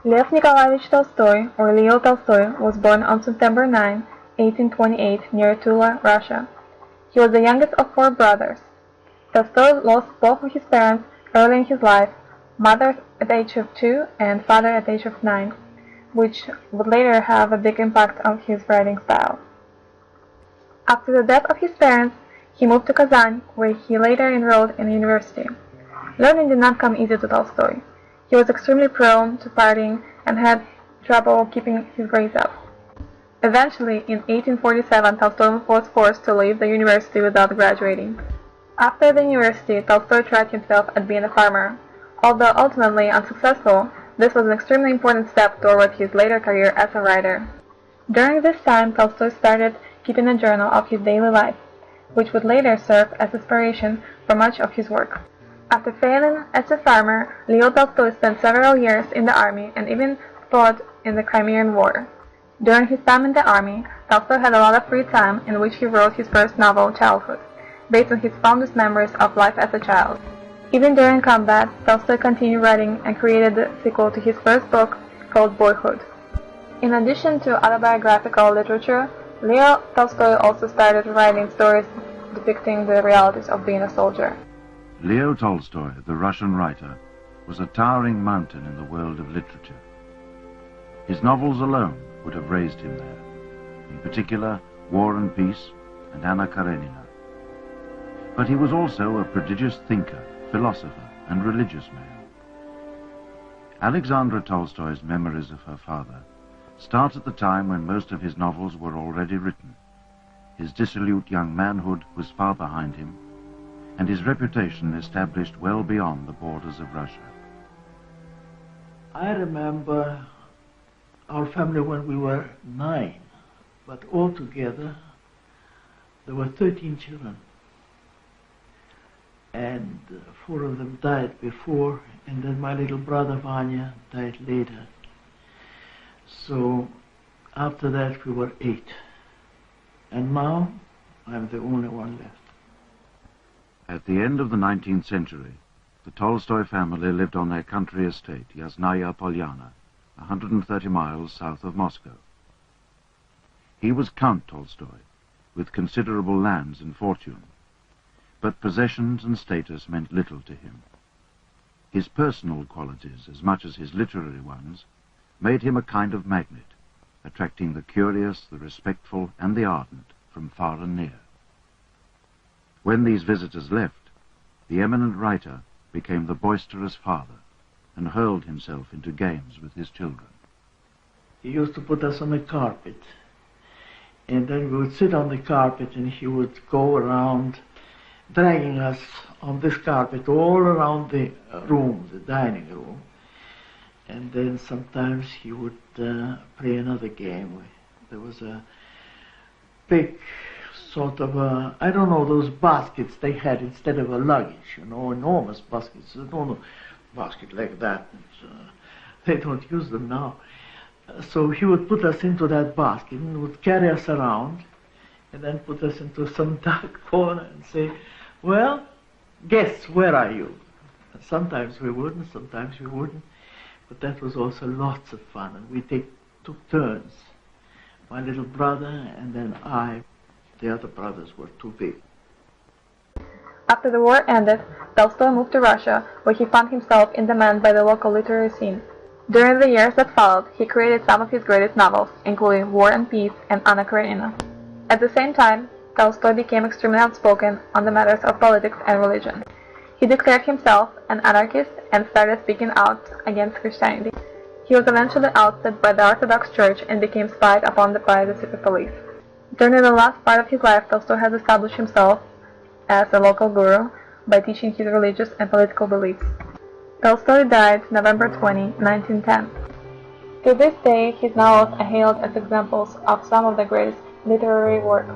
Lev Nikolaevich Tolstoy, or Leo Tolstoy, was born on September 9, 1828, near Tula, Russia. He was the youngest of 4 brothers. Tolstoy lost both of his parents early in his life, mother at the age of 2 and father at the age of 9, which would later have a big impact on his writing style. After the death of his parents, he moved to Kazan, where he later enrolled in a university. Learning did not come easy to Tolstoy. He was extremely prone to partying and had trouble keeping his grades up. Eventually, in 1847, Tolstoy was forced to leave the university without graduating. After the university, Tolstoy tried himself at being a farmer. Although ultimately unsuccessful, this was an extremely important step toward his later career as a writer. During this time, Tolstoy started keeping a journal of his daily life, which would later serve as inspiration for much of his work. After failing as a farmer, Leo Tolstoy spent several years in the army and even fought in the Crimean War. During his time in the army, Tolstoy had a lot of free time in which he wrote his first novel, Childhood, based on his fondest memories of life as a child. Even during combat, Tolstoy continued writing and created the sequel to his first book, called Boyhood. In addition to autobiographical literature, Leo Tolstoy also started writing stories depicting the realities of being a soldier. Leo Tolstoy, the Russian writer, was a towering mountain in the world of literature. His novels alone would have raised him there, in particular War and Peace and Anna Karenina. But he was also a prodigious thinker, philosopher, and religious man. Alexandra Tolstoy's memories of her father start at the time when most of his novels were already written. His dissolute young manhood was far behind him, and his reputation established well beyond the borders of Russia. I remember our family when we were 9, but altogether there were 13 children. And 4 of them died before, and then my little brother Anya died later. So after that we were 8. And now I'm the only one left. At the end of the 19th century, the Tolstoy family lived on their country estate, Yasnaya Polyana, 130 miles south of Moscow. He was Count Tolstoy, with considerable lands and fortune, but possessions and status meant little to him. His personal qualities, as much as his literary ones, made him a kind of magnet, attracting the curious, the respectful, and the ardent from far and near. When these visitors left, the eminent writer became the boisterous father and hurled himself into games with his children. He used to put us on the carpet, and then we would sit on the carpet and he would go around dragging us on this carpet all around the room, the dining room. And then sometimes he would play another game. There was a big sort of a, I don't know, those baskets they had instead of a luggage, you know, enormous baskets. I don't know, basket like that. They don't use them now. So he would put us into that basket and would carry us around and then put us into some dark corner and say, well, guess, where are you? And sometimes we would and sometimes we wouldn't. But that was also lots of fun, and we took turns. My little brother and then I. The other brothers were too big. After the war ended, Tolstoy moved to Russia, where he found himself in demand by the local literary scene. During the years that followed, he created some of his greatest novels, including War and Peace and Anna Karenina. At the same time, Tolstoy became extremely outspoken on the matters of politics and religion. He declared himself an anarchist and started speaking out against Christianity. He was eventually ousted by the Orthodox Church and became spied upon by the secret police. During the last part of his life, Tolstoy has established himself as a local guru by teaching his religious and political beliefs. Tolstoy died November 20, 1910. To this day, his novels are hailed as examples of some of the greatest literary work